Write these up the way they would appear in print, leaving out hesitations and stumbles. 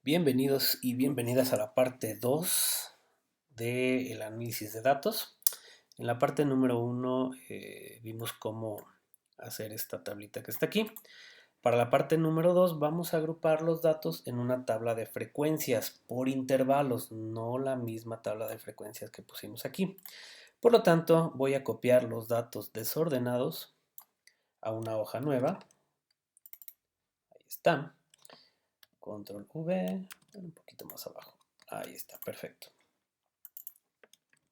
Bienvenidos y bienvenidas a la parte 2 del análisis de datos. En la parte número 1 vimos cómo hacer esta tablita que está aquí. Para la parte número 2 vamos a agrupar los datos en una tabla de frecuencias por intervalos, no la misma tabla de frecuencias que pusimos aquí. Por lo tanto, voy a copiar los datos desordenados a una hoja nueva. Ahí está. Control V, un poquito más abajo. Ahí está, perfecto.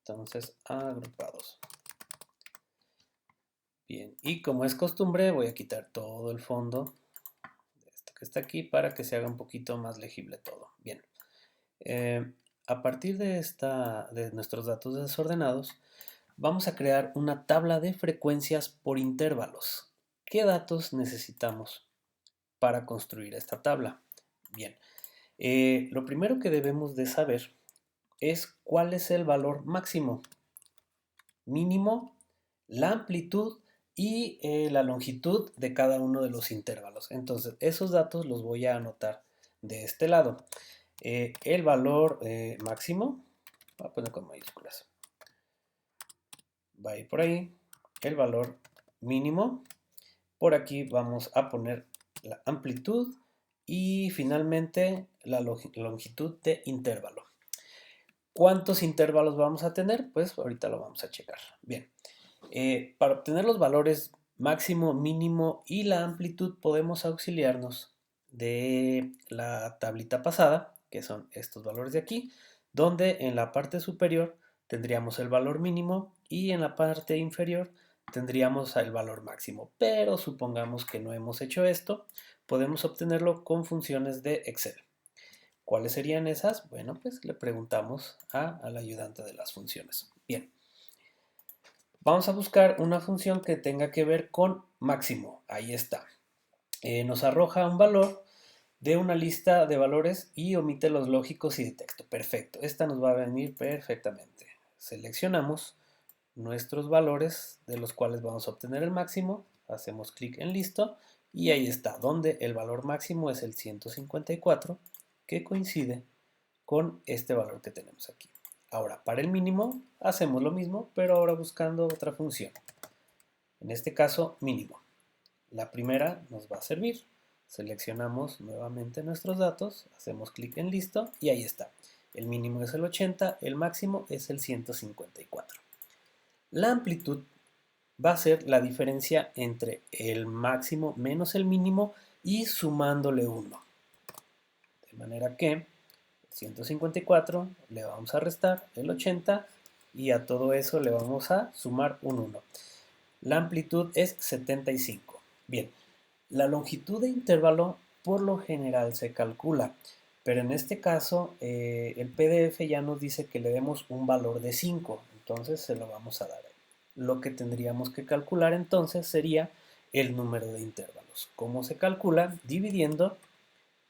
Entonces, agrupados. Bien, y como es costumbre, voy a quitar todo el fondo de esto que está aquí para que se haga un poquito más legible todo. Bien, a partir de nuestros datos desordenados, vamos a crear una tabla de frecuencias por intervalos. ¿Qué datos necesitamos para construir esta tabla? Bien, lo primero que debemos de saber es cuál es el valor máximo, mínimo, la amplitud y la longitud de cada uno de los intervalos. Entonces, esos datos los voy a anotar de este lado. El valor máximo, voy a poner con mayúsculas, va a ir por ahí. El valor mínimo, por aquí vamos a poner la amplitud y finalmente la longitud de intervalo. ¿Cuántos intervalos vamos a tener? Pues ahorita lo vamos a checar. Bien, para obtener los valores máximo, mínimo y la amplitud podemos auxiliarnos de la tablita pasada, que son estos valores de aquí, donde en la parte superior tendríamos el valor mínimo y en la parte inferior tendríamos el valor máximo. Pero supongamos que no hemos hecho esto, podemos obtenerlo con funciones de Excel. ¿Cuáles serían esas? Bueno, pues le preguntamos al ayudante de las funciones. Bien, vamos a buscar una función que tenga que ver con máximo. Ahí está. Nos arroja un valor de una lista de valores y omite los lógicos y de texto. Perfecto, esta nos va a venir perfectamente. Seleccionamos nuestros valores de los cuales vamos a obtener el máximo. Hacemos clic en listo y ahí está, donde el valor máximo es el 154, que coincide con este valor que tenemos aquí. Ahora, para el mínimo hacemos lo mismo, pero ahora buscando otra función. En este caso, mínimo. La primera nos va a servir. Seleccionamos nuevamente nuestros datos, hacemos clic en listo y ahí está. El mínimo es el 80, el máximo es el 154. La amplitud va a ser la diferencia entre el máximo menos el mínimo y sumándole 1. De manera que 154 le vamos a restar el 80 y a todo eso le vamos a sumar un 1. La amplitud es 75. Bien, la longitud de intervalo por lo general se calcula, pero en este caso el PDF ya nos dice que le demos un valor de 5, entonces se lo vamos a dar. Lo que tendríamos que calcular entonces sería el número de intervalos. ¿Cómo se calcula? Dividiendo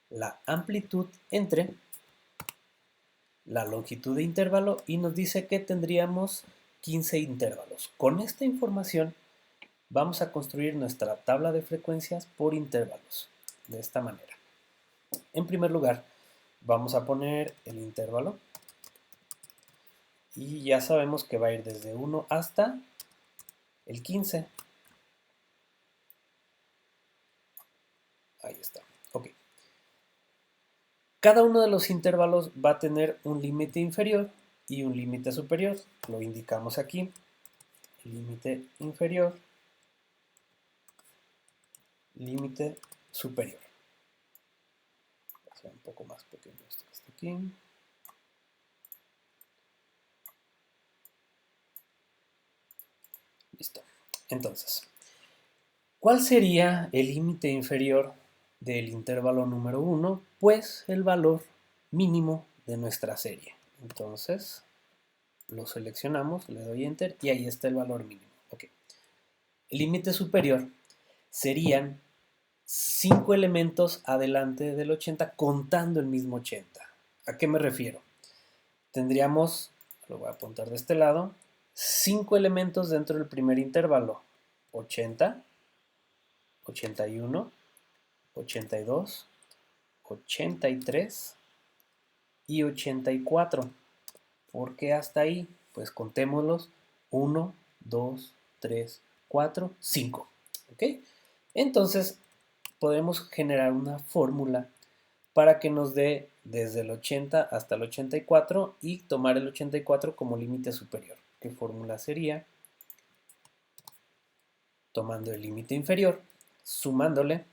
la amplitud entre la longitud de intervalo y nos dice que tendríamos 15 intervalos. Con esta información vamos a construir nuestra tabla de frecuencias por intervalos, de esta manera. En primer lugar, vamos a poner el intervalo y ya sabemos que va a ir desde 1 hasta el 15. Ahí está. Ok. Cada uno de los intervalos va a tener un límite inferior y un límite superior. Lo indicamos aquí. Límite inferior, límite superior. Va a ser un poco más pequeño esto que está aquí. Listo. Entonces, ¿cuál sería el límite inferior del intervalo número 1? Pues el valor mínimo de nuestra serie. Entonces, lo seleccionamos, le doy Enter y ahí está el valor mínimo. Ok. El límite superior serían 5 elementos adelante del 80 contando el mismo 80. ¿A qué me refiero? Tendríamos, lo voy a apuntar de este lado, 5 elementos dentro del primer intervalo. 80, 81, 82, 83 y 84. ¿Por qué hasta ahí? Pues contémoslos. 1, 2, 3, 4, 5. ¿Ok? Entonces podemos generar una fórmula para que nos dé desde el 80 hasta el 84 y tomar el 84 como límite superior. ¿Qué fórmula sería? Tomando el límite inferior, sumándole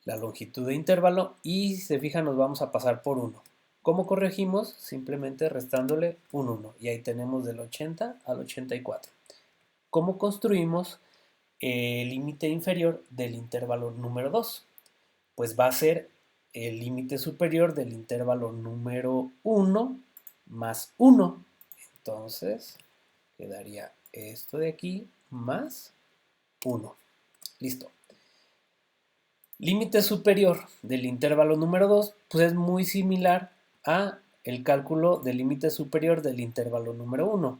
la longitud de intervalo y si se fijan nos vamos a pasar por 1. ¿Cómo corregimos? Simplemente restándole un 1 y ahí tenemos del 80 al 84. ¿Cómo construimos el límite inferior del intervalo número 2? Pues va a ser el límite superior del intervalo número 1 más 1. Entonces quedaría esto de aquí más 1. Listo. Límite superior del intervalo número 2, pues es muy similar a el cálculo del límite superior del intervalo número 1.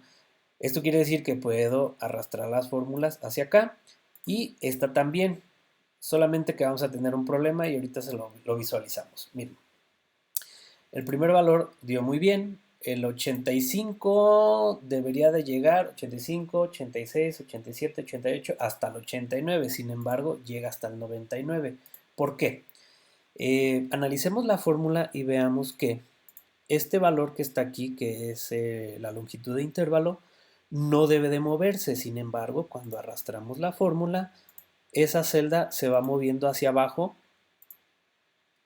Esto quiere decir que puedo arrastrar las fórmulas hacia acá y esta también, solamente que vamos a tener un problema y ahorita lo visualizamos. Miren, el primer valor dio muy bien, el 85 debería de llegar, 85, 86, 87, 88, hasta el 89, sin embargo llega hasta el 99. ¿Por qué? Analicemos la fórmula y veamos que este valor que está aquí, que es la longitud de intervalo, no debe de moverse. Sin embargo, cuando arrastramos la fórmula, esa celda se va moviendo hacia abajo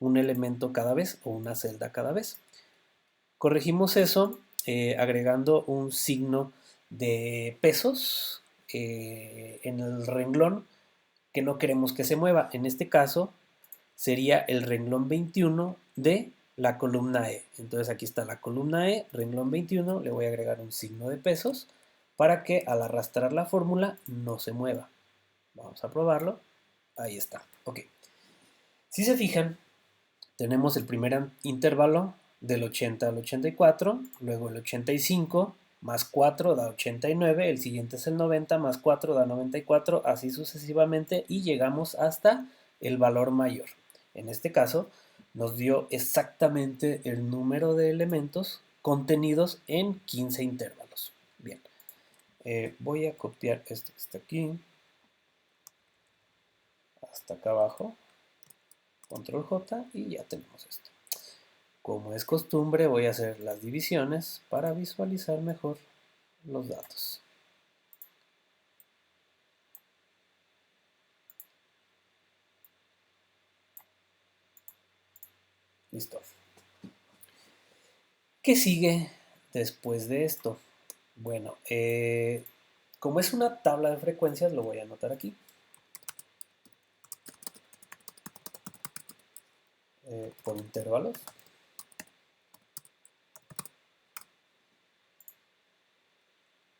un elemento cada vez o una celda cada vez. Corregimos eso agregando un signo de pesos en el renglón que no queremos que se mueva. En este caso sería el renglón 21 de la columna E. Entonces aquí está la columna E, renglón 21, le voy a agregar un signo de pesos para que al arrastrar la fórmula no se mueva. Vamos a probarlo. Ahí está. Ok. Si se fijan, tenemos el primer intervalo del 80 al 84, luego el 85 más 4 da 89, el siguiente es el 90 más 4 da 94, así sucesivamente y llegamos hasta el valor mayor. En este caso nos dio exactamente el número de elementos contenidos en 15 intervalos. Bien, voy a copiar esto que está aquí hasta acá abajo, control J y ya tenemos esto. Como es costumbre, voy a hacer las divisiones para visualizar mejor los datos. Listo. ¿Qué sigue después de esto? Bueno, como es una tabla de frecuencias, lo voy a anotar aquí. Por intervalos.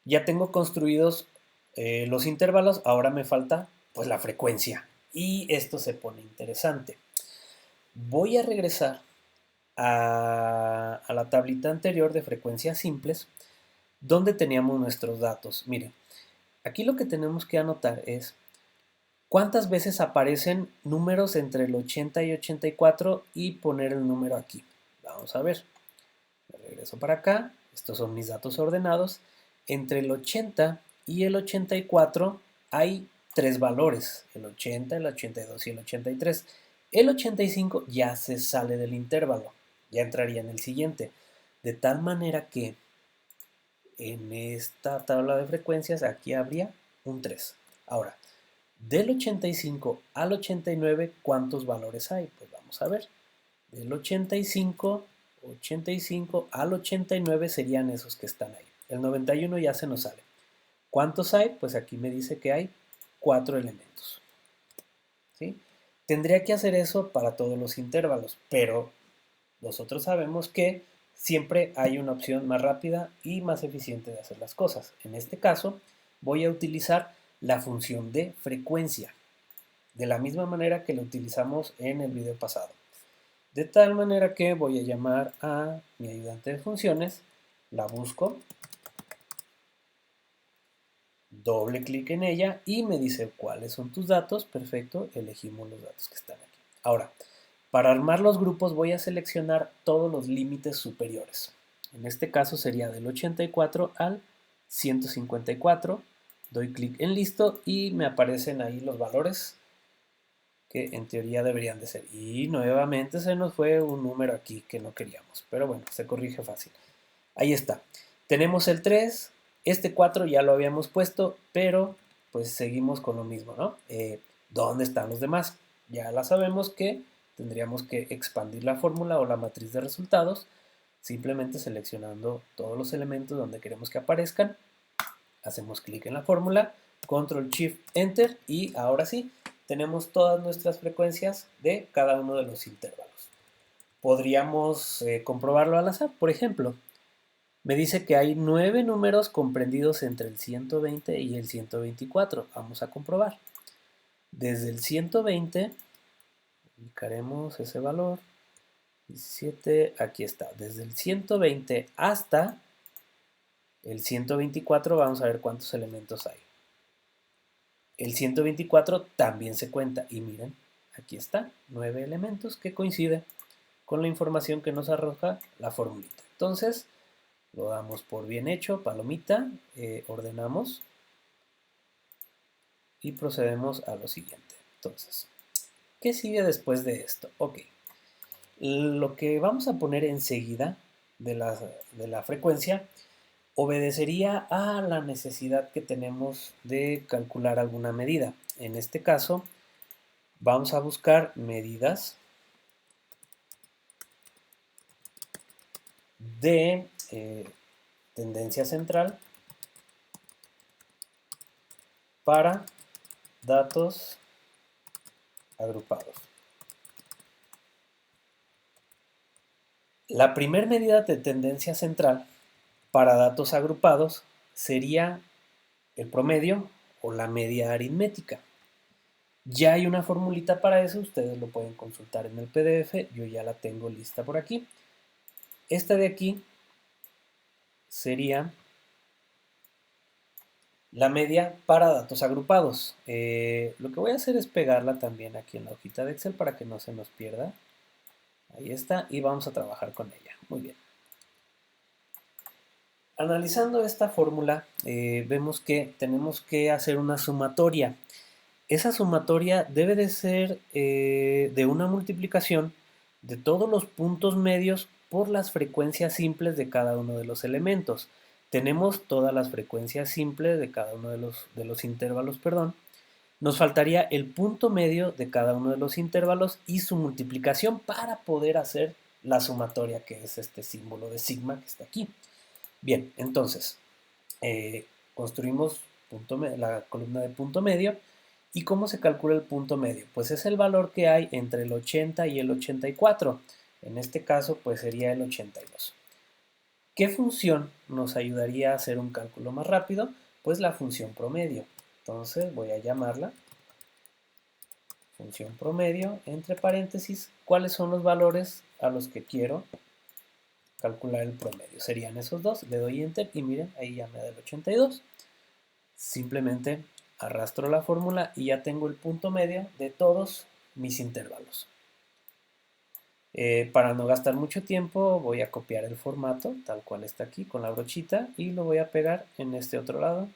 Ya tengo construidos los intervalos, ahora me falta pues la frecuencia. Y esto se pone interesante. Voy a regresar a la tablita anterior de frecuencias simples, donde teníamos nuestros datos. Miren, aquí lo que tenemos que anotar es cuántas veces aparecen números entre el 80 y 84 y poner el número aquí. Vamos a ver. Me regreso para acá. Estos son mis datos ordenados. Entre el 80 y el 84 hay tres valores, el 80, el 82 y el 83. El 85 ya se sale del intervalo, ya entraría en el siguiente. De tal manera que en esta tabla de frecuencias aquí habría un 3. Ahora, del 85 al 89, ¿cuántos valores hay? Pues vamos a ver. Del 85 al 89 serían esos que están ahí. El 91 ya se nos sale. ¿Cuántos hay? Pues aquí me dice que hay 4 elementos. ¿Sí? Tendría que hacer eso para todos los intervalos, pero nosotros sabemos que siempre hay una opción más rápida y más eficiente de hacer las cosas. En este caso, voy a utilizar la función de frecuencia, de la misma manera que lo utilizamos en el video pasado. De tal manera que voy a llamar a mi ayudante de funciones, la busco, doble clic en ella y me dice cuáles son tus datos. Perfecto, elegimos los datos que están aquí. Ahora, Para armar los grupos voy a seleccionar todos los límites superiores. En este caso sería del 84 al 154. Doy clic en listo y me aparecen ahí los valores que en teoría deberían de ser. Y nuevamente se nos fue un número aquí que no queríamos. Pero bueno, se corrige fácil. Ahí está. Tenemos el 3. Este 4 ya lo habíamos puesto, pero pues seguimos con lo mismo, ¿no? ¿Dónde están los demás? Ya la sabemos que tendríamos que expandir la fórmula o la matriz de resultados, simplemente seleccionando todos los elementos donde queremos que aparezcan. Hacemos clic en la fórmula, control shift enter y ahora sí, tenemos todas nuestras frecuencias de cada uno de los intervalos. Podríamos comprobarlo al azar, por ejemplo. Me dice que hay 9 números comprendidos entre el 120 y el 124. Vamos a comprobar. Desde el 120, ubicaremos ese valor. 17, aquí está. Desde el 120 hasta el 124, vamos a ver cuántos elementos hay. El 124 también se cuenta. Y miren, aquí está. 9 elementos que coinciden con la información que nos arroja la formulita. Entonces, lo damos por bien hecho, palomita, ordenamos y procedemos a lo siguiente. Entonces, ¿qué sigue después de esto? Ok, lo que vamos a poner enseguida de la frecuencia obedecería a la necesidad que tenemos de calcular alguna medida. En este caso, vamos a buscar medidas de tendencia central para datos agrupados. La primera medida de tendencia central para datos agrupados sería el promedio o la media aritmética. Ya hay una formulita para eso, ustedes lo pueden consultar en el PDF, yo ya la tengo lista por aquí. Esta de aquí sería la media para datos agrupados. Lo que voy a hacer es pegarla también aquí en la hojita de Excel para que no se nos pierda. Ahí está, y vamos a trabajar con ella. Muy bien. Analizando esta fórmula, vemos que tenemos que hacer una sumatoria. Esa sumatoria debe de ser de una multiplicación de todos los puntos medios por las frecuencias simples de cada uno de los elementos. Tenemos todas las frecuencias simples de cada uno de los intervalos, perdón. Nos faltaría el punto medio de cada uno de los intervalos y su multiplicación para poder hacer la sumatoria, que es este símbolo de sigma que está aquí. Bien, entonces, construimos la columna de punto medio. ¿Y cómo se calcula el punto medio? Pues es el valor que hay entre el 80 y el 84. En este caso, pues sería el 82. ¿Qué función nos ayudaría a hacer un cálculo más rápido? Pues la función promedio. Entonces voy a llamarla función promedio, entre paréntesis, ¿cuáles son los valores a los que quiero calcular el promedio? Serían esos dos. Le doy enter y miren, ahí ya me da el 82. Simplemente arrastro la fórmula y ya tengo el punto medio de todos mis intervalos. Para no gastar mucho tiempo voy a copiar el formato tal cual está aquí con la brochita y lo voy a pegar en este otro lado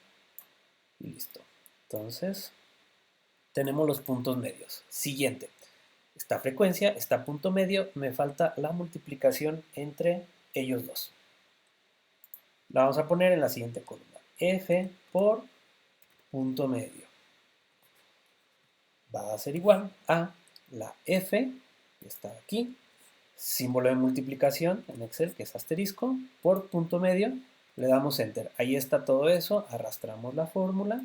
y listo. Entonces tenemos los puntos medios. Siguiente, esta frecuencia, está punto medio, me falta la multiplicación entre ellos dos. La vamos a poner en la siguiente columna. F por punto medio va a ser igual a la F, que está aquí, símbolo de multiplicación en Excel, que es asterisco, por punto medio, le damos enter. Ahí está todo eso, arrastramos la fórmula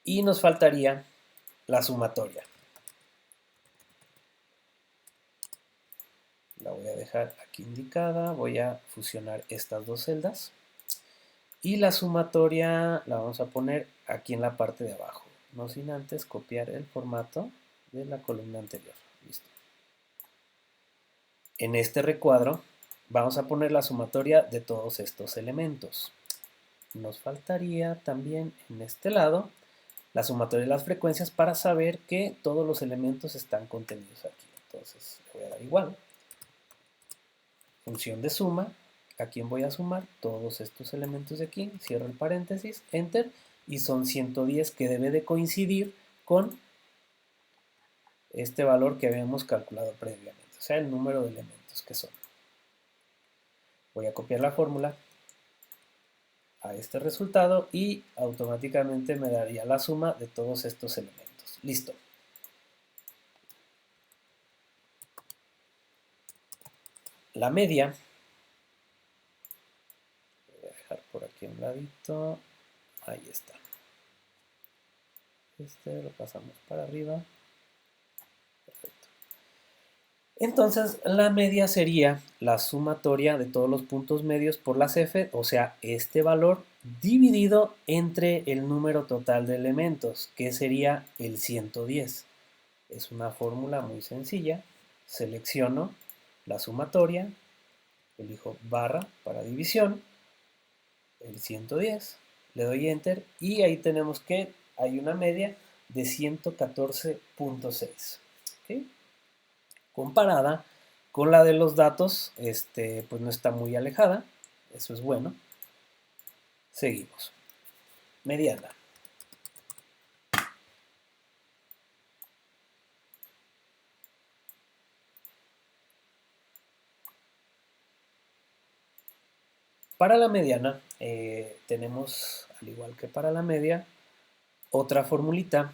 y nos faltaría la sumatoria. La voy a dejar aquí indicada, voy a fusionar estas dos celdas y la sumatoria la vamos a poner aquí en la parte de abajo, no sin antes copiar el formato de la columna anterior. Listo. En este recuadro vamos a poner la sumatoria de todos estos elementos. Nos faltaría también en este lado la sumatoria de las frecuencias para saber que todos los elementos están contenidos aquí. Entonces le voy a dar igual. Función de suma. ¿A quién voy a sumar? Todos estos elementos de aquí. Cierro el paréntesis, enter. Y son 110 que debe de coincidir con este valor que habíamos calculado previamente. O sea, el número de elementos que son. Voy a copiar la fórmula a este resultado y automáticamente me daría la suma de todos estos elementos. Listo. La media, voy a dejar por aquí un ladito, ahí está. Este lo pasamos para arriba. Perfecto. Entonces, la media sería la sumatoria de todos los puntos medios por las f, o sea, este valor dividido entre el número total de elementos, que sería el 110. Es una fórmula muy sencilla. Selecciono la sumatoria, elijo barra para división, el 110, le doy enter y ahí tenemos que hay una media de 114.6. ¿Okay? Comparada con la de los datos, pues no está muy alejada, eso es bueno. Seguimos. Mediana. Para la mediana tenemos, al igual que para la media, otra formulita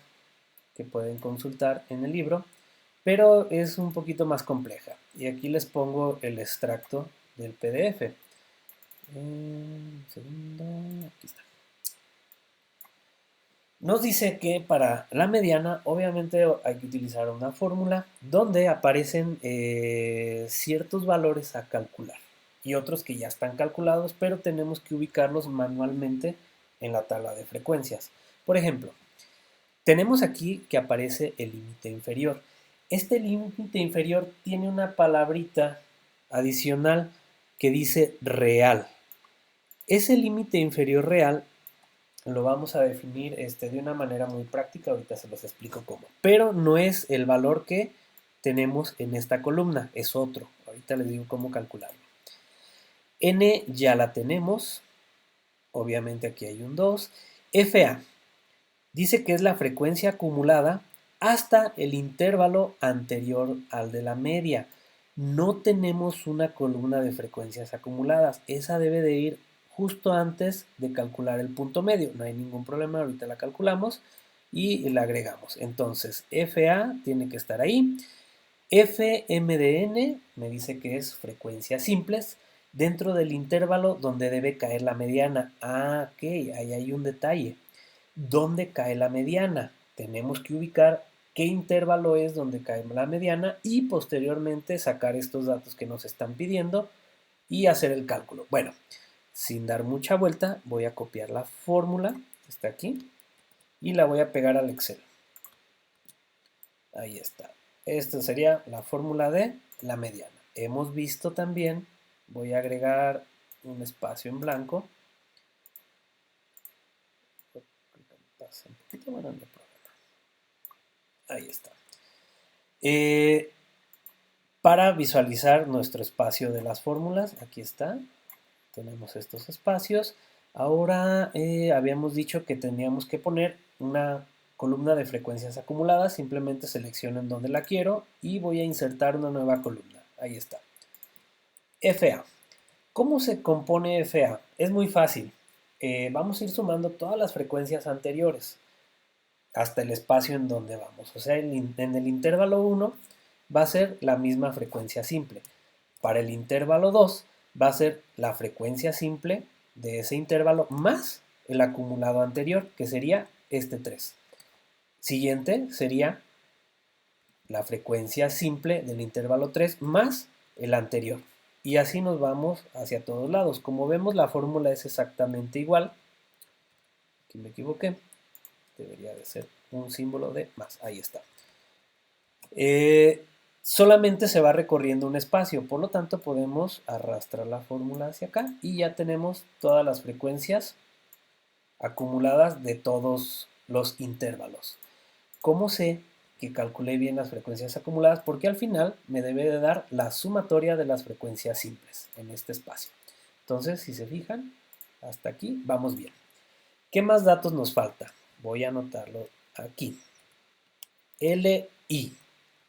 que pueden consultar en el libro, pero es un poquito más compleja. Y aquí les pongo el extracto del PDF. Segundo, aquí está. Nos dice que para la mediana, obviamente hay que utilizar una fórmula donde aparecen ciertos valores a calcular y otros que ya están calculados, pero tenemos que ubicarlos manualmente en la tabla de frecuencias. Por ejemplo, tenemos aquí que aparece el límite inferior. Este límite inferior tiene una palabrita adicional que dice real. Ese límite inferior real lo vamos a definir de una manera muy práctica, ahorita se los explico cómo. Pero no es el valor que tenemos en esta columna, es otro. Ahorita les digo cómo calcularlo. N ya la tenemos, obviamente aquí hay un 2. FA dice que es la frecuencia acumulada hasta el intervalo anterior al de la media. No tenemos una columna de frecuencias acumuladas, esa debe de ir justo antes de calcular el punto medio. No hay ningún problema, ahorita la calculamos y la agregamos. Entonces, FA tiene que estar ahí. FMDN me dice que es frecuencias simples dentro del intervalo donde debe caer la mediana. Ah, ok, ahí hay un detalle. ¿Dónde cae la mediana? Tenemos que ubicar qué intervalo es donde cae la mediana y posteriormente sacar estos datos que nos están pidiendo y hacer el cálculo. Bueno, sin dar mucha vuelta, voy a copiar la fórmula, está aquí, y la voy a pegar al Excel. Ahí está. Esta sería la fórmula de la mediana. Hemos visto también, voy a agregar un espacio en blanco. Un poquito, bueno, no hay problema. Ahí está. Para visualizar nuestro espacio de las fórmulas, aquí está. Tenemos estos espacios. Ahora habíamos dicho que teníamos que poner una columna de frecuencias acumuladas. Simplemente selecciono en donde la quiero y voy a insertar una nueva columna. Ahí está. FA. ¿Cómo se compone FA? Es muy fácil. Vamos a ir sumando todas las frecuencias anteriores hasta el espacio en donde vamos. O sea, en el intervalo 1 va a ser la misma frecuencia simple. Para el intervalo 2 va a ser la frecuencia simple de ese intervalo más el acumulado anterior, que sería este 3. Siguiente sería la frecuencia simple del intervalo 3 más el anterior. Y así nos vamos hacia todos lados. Como vemos, la fórmula es exactamente igual. Aquí me equivoqué. Debería de ser un símbolo de más. Ahí está. Solamente se va recorriendo un espacio, por lo tanto podemos arrastrar la fórmula hacia acá y ya tenemos todas las frecuencias acumuladas de todos los intervalos. ¿Cómo sé que calculé bien las frecuencias acumuladas? Porque al final me debe de dar la sumatoria de las frecuencias simples en este espacio. Entonces, si se fijan, hasta aquí vamos bien. ¿Qué más datos nos falta? Voy a anotarlo aquí. LI.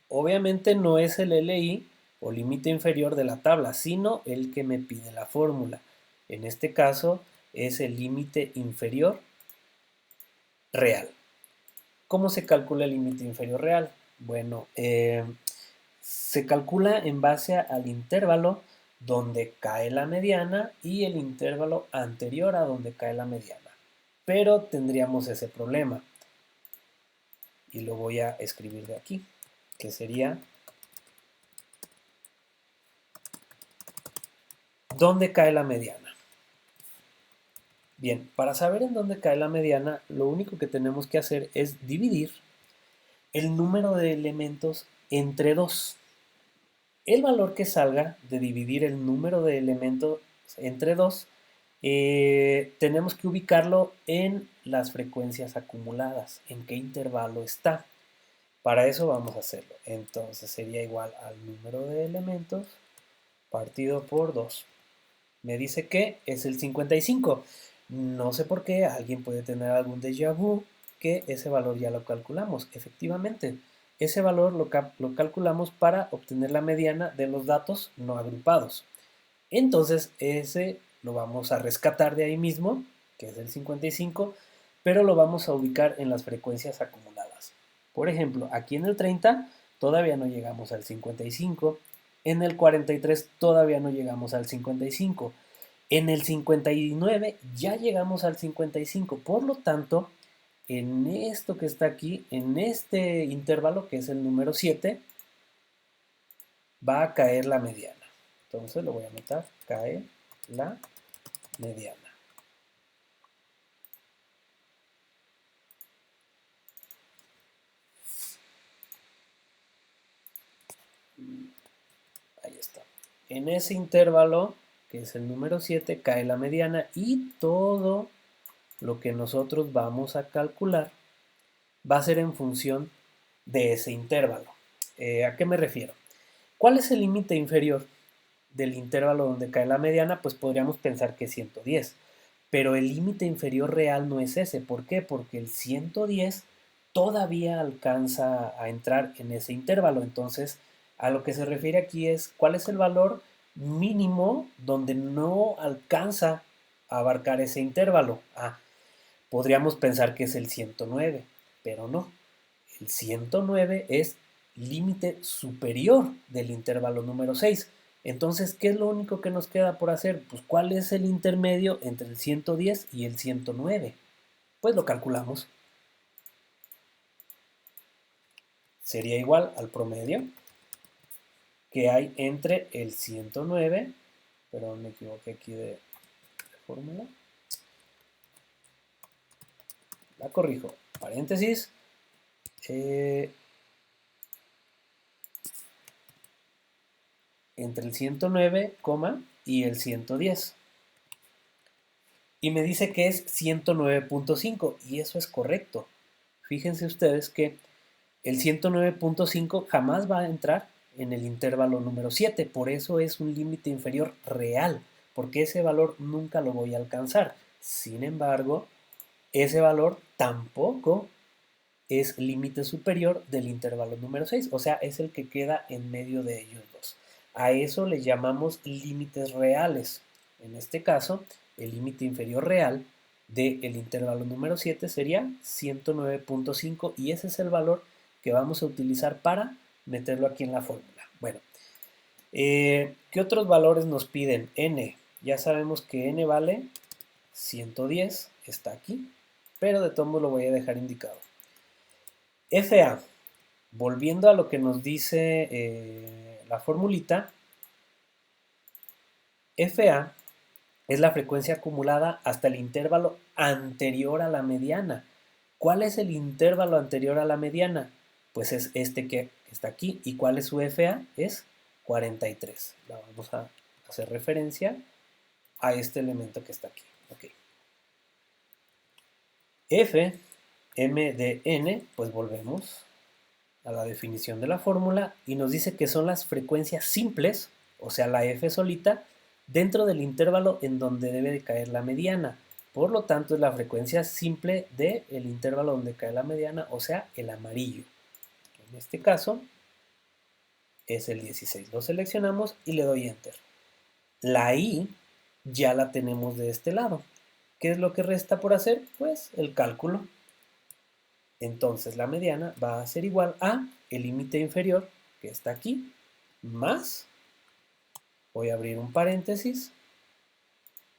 Obviamente no es el LI o límite inferior de la tabla, sino el que me pide la fórmula. En este caso es el límite inferior real. ¿Cómo se calcula el límite inferior real? Bueno, se calcula en base al intervalo donde cae la mediana y el intervalo anterior a donde cae la mediana. Pero tendríamos ese problema. Y lo voy a escribir de aquí, que sería ¿dónde cae la mediana? Bien, para saber en dónde cae la mediana, lo único que tenemos que hacer es dividir el número de elementos entre 2. El valor que salga de dividir el número de elementos entre 2, tenemos que ubicarlo en las frecuencias acumuladas, en qué intervalo está. Para eso vamos a hacerlo. Entonces sería igual al número de elementos partido por 2. Me dice que es el 55. No sé por qué, alguien puede tener algún déjà vu, que ese valor ya lo calculamos. Efectivamente, ese valor lo calculamos para obtener la mediana de los datos no agrupados. Entonces, ese lo vamos a rescatar de ahí mismo, que es el 55, pero lo vamos a ubicar en las frecuencias acumuladas. Por ejemplo, aquí en el 30 todavía no llegamos al 55, en el 43 todavía no llegamos al 55, en el 59 ya llegamos al 55, por lo tanto, en esto que está aquí, en este intervalo que es el número 7, va a caer la mediana. Entonces lo voy a anotar, cae la mediana. Ahí está. En ese intervalo, que es el número 7, cae la mediana y todo lo que nosotros vamos a calcular va a ser en función de ese intervalo. ¿A qué me refiero? ¿Cuál es el límite inferior del intervalo donde cae la mediana? Pues podríamos pensar que es 110. Pero el límite inferior real no es ese. ¿Por qué? Porque el 110 todavía alcanza a entrar en ese intervalo. Entonces, a lo que se refiere aquí es cuál es el valor mínimo donde no alcanza a abarcar ese intervalo. Podríamos pensar que es el 109, pero no. El 109 es límite superior del intervalo número 6. Entonces, ¿qué es lo único que nos queda por hacer? Pues, ¿cuál es el intermedio entre el 110 y el 109? Pues lo calculamos. Sería igual al promedio que hay entre el 109, perdón, me equivoqué aquí de fórmula. La corrijo. Paréntesis. Entre el 109, y el 110. Y me dice que es 109.5 y eso es correcto. Fíjense ustedes que el 109.5 jamás va a entrar en el intervalo número 7, por eso es un límite inferior real, porque ese valor nunca lo voy a alcanzar. Sin embargo, ese valor tampoco es límite superior del intervalo número 6, o sea, es el que queda en medio de ellos dos. A eso le llamamos límites reales. En este caso, el límite inferior real del intervalo número 7 sería 109.5 y ese es el valor que vamos a utilizar para meterlo aquí en la fórmula. Bueno, ¿qué otros valores nos piden? N. Ya sabemos que N vale 110, está aquí, pero de todo modo lo voy a dejar indicado. FA, volviendo a lo que nos dice la formulita, FA es la frecuencia acumulada hasta el intervalo anterior a la mediana. ¿Cuál es el intervalo anterior a la mediana? Pues es este que está aquí. ¿Y cuál es su FA? Es 43. La vamos a hacer referencia a este elemento que está aquí. Okay. F m de n, pues volvemos a la definición de la fórmula y nos dice que son las frecuencias simples, o sea, la f solita, dentro del intervalo en donde debe de caer la mediana. Por lo tanto, es la frecuencia simple del intervalo donde cae la mediana, o sea, el amarillo. En este caso, es el 16. Lo seleccionamos y le doy Enter. La I ya la tenemos de este lado. ¿Qué es lo que resta por hacer? Pues el cálculo. Entonces la mediana va a ser igual a el límite inferior, que está aquí, más, voy a abrir un paréntesis,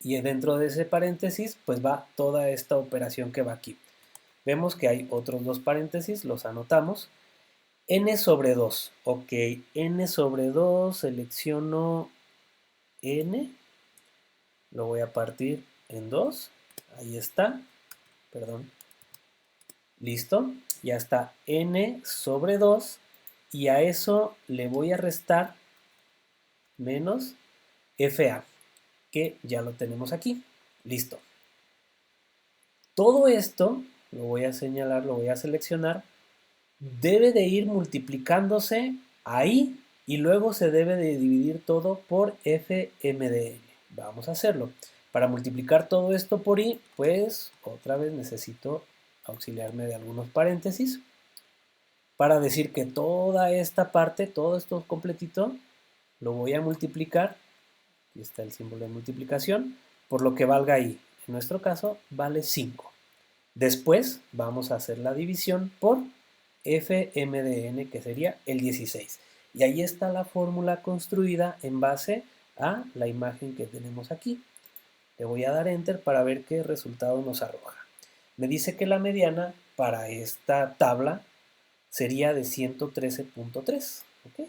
y dentro de ese paréntesis pues va toda esta operación que va aquí. Vemos que hay otros dos paréntesis, los anotamos. N sobre 2, ok, N sobre 2, selecciono N, lo voy a partir en 2, ahí está, perdón, listo, ya está N sobre 2 y a eso le voy a restar menos FA, que ya lo tenemos aquí, listo. Todo esto, lo voy a señalar, lo voy a seleccionar, debe de ir multiplicándose ahí y luego se debe de dividir todo por FMDN. Vamos a hacerlo. Para multiplicar todo esto por I, pues otra vez necesito auxiliarme de algunos paréntesis para decir que toda esta parte, todo esto completito, lo voy a multiplicar. Aquí está el símbolo de multiplicación, por lo que valga I. En nuestro caso, vale 5. Después vamos a hacer la división por FMDN, que sería el 16. Y ahí está la fórmula construida en base a la imagen que tenemos aquí. Le voy a dar Enter para ver qué resultado nos arroja. Me dice que la mediana para esta tabla sería de 113.3. ¿Ok?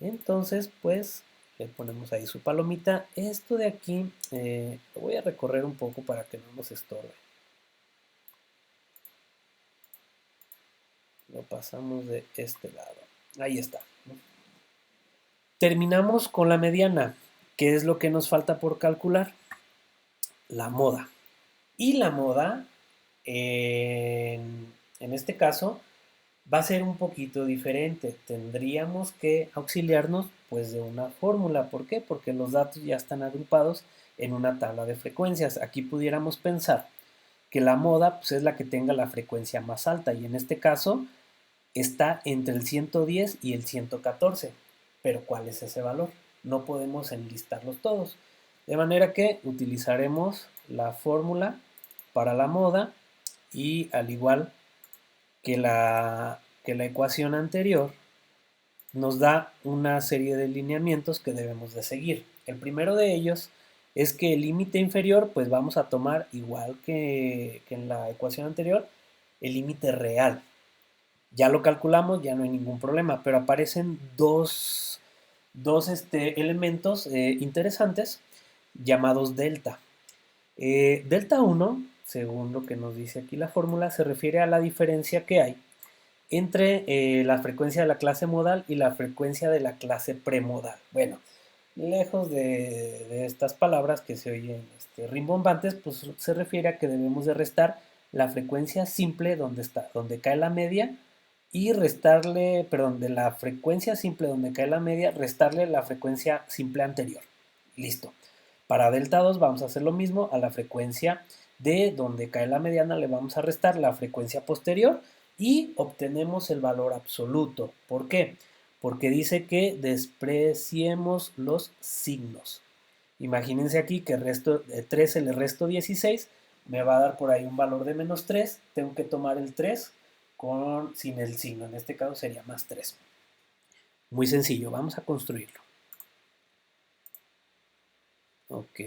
Entonces, pues, le ponemos ahí su palomita. Esto de aquí lo voy a recorrer un poco para que no nos estorbe. Lo pasamos de este lado. Ahí está. Terminamos con la mediana. ¿Qué es lo que nos falta por calcular? La moda. Y la moda, en este caso, va a ser un poquito diferente. Tendríamos que auxiliarnos pues de una fórmula. ¿Por qué? Porque los datos ya están agrupados en una tabla de frecuencias. Aquí pudiéramos pensar que la moda pues, es la que tenga la frecuencia más alta y en este caso está entre el 110 y el 114. Pero ¿cuál es ese valor? No podemos enlistarlos todos. De manera que utilizaremos la fórmula para la moda y al igual que la ecuación anterior, nos da una serie de lineamientos que debemos de seguir. El primero de ellos es que el límite inferior, pues vamos a tomar, igual que en la ecuación anterior, el límite real. Ya lo calculamos, ya no hay ningún problema, pero aparecen dos elementos interesantes llamados delta. Delta 1, según lo que nos dice aquí la fórmula, se refiere a la diferencia que hay entre la frecuencia de la clase modal y la frecuencia de la clase premodal. Bueno, lejos de estas palabras que se oyen rimbombantes, pues se refiere a que debemos de restar la frecuencia simple donde cae la media y restarle, perdón, de la frecuencia simple donde cae la media, restarle la frecuencia simple anterior. Listo. Para delta 2 vamos a hacer lo mismo, a la frecuencia de donde cae la mediana le vamos a restar la frecuencia posterior y obtenemos el valor absoluto. ¿Por qué? Porque dice que despreciemos los signos. Imagínense aquí que resto de 13 le resto 16, me va a dar por ahí un valor de menos 3, tengo que tomar el 3 sin el signo, en este caso sería más 3. Muy sencillo, vamos a construirlo. Ok,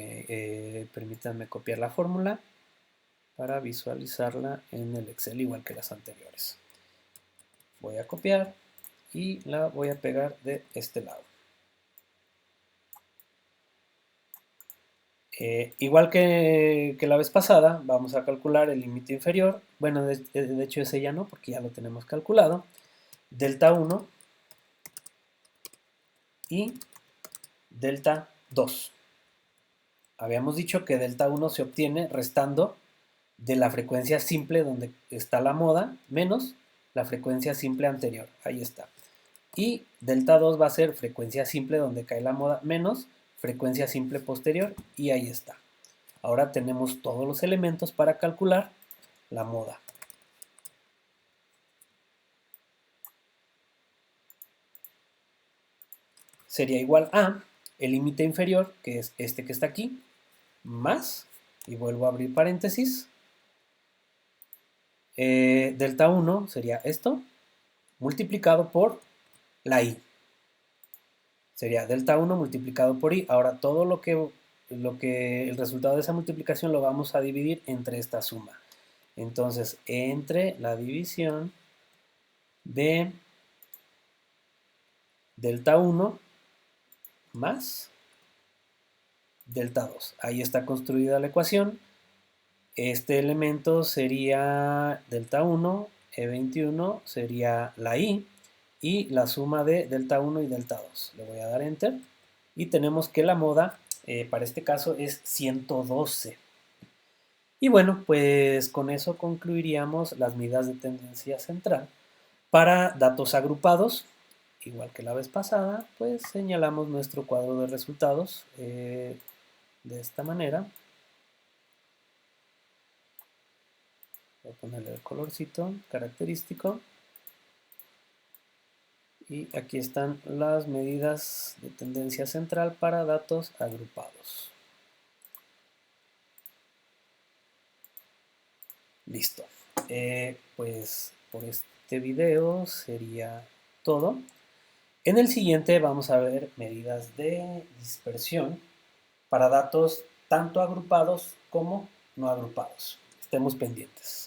permítanme copiar la fórmula para visualizarla en el Excel igual que las anteriores. Voy a copiar y la voy a pegar de este lado. Igual que la vez pasada, vamos a calcular el límite inferior. Bueno, de hecho ese ya no, porque ya lo tenemos calculado. Delta 1 y delta 2. Habíamos dicho que delta 1 se obtiene restando de la frecuencia simple donde está la moda menos la frecuencia simple anterior. Ahí está. Y delta 2 va a ser frecuencia simple donde cae la moda menos frecuencia simple posterior. Y ahí está. Ahora tenemos todos los elementos para calcular la moda. Sería igual a el límite inferior, que es este que está aquí, más, y vuelvo a abrir paréntesis, delta 1 sería esto, multiplicado por la i. Sería delta 1 multiplicado por i. Ahora todo lo que el resultado de esa multiplicación lo vamos a dividir entre esta suma. Entonces, entre la división de delta 1 más delta 2. Ahí está construida la ecuación. Este elemento sería delta 1, E21 sería la i, y la suma de delta 1 y delta 2. Le voy a dar enter y tenemos que la moda para este caso es 112. Y bueno, pues con eso concluiríamos las medidas de tendencia central. Para datos agrupados, igual que la vez pasada, pues señalamos nuestro cuadro de resultados de esta manera. Voy a ponerle el colorcito característico. Y aquí están las medidas de tendencia central para datos agrupados. Listo. Pues por este video sería todo. En el siguiente vamos a ver medidas de dispersión para datos tanto agrupados como no agrupados. Estemos pendientes.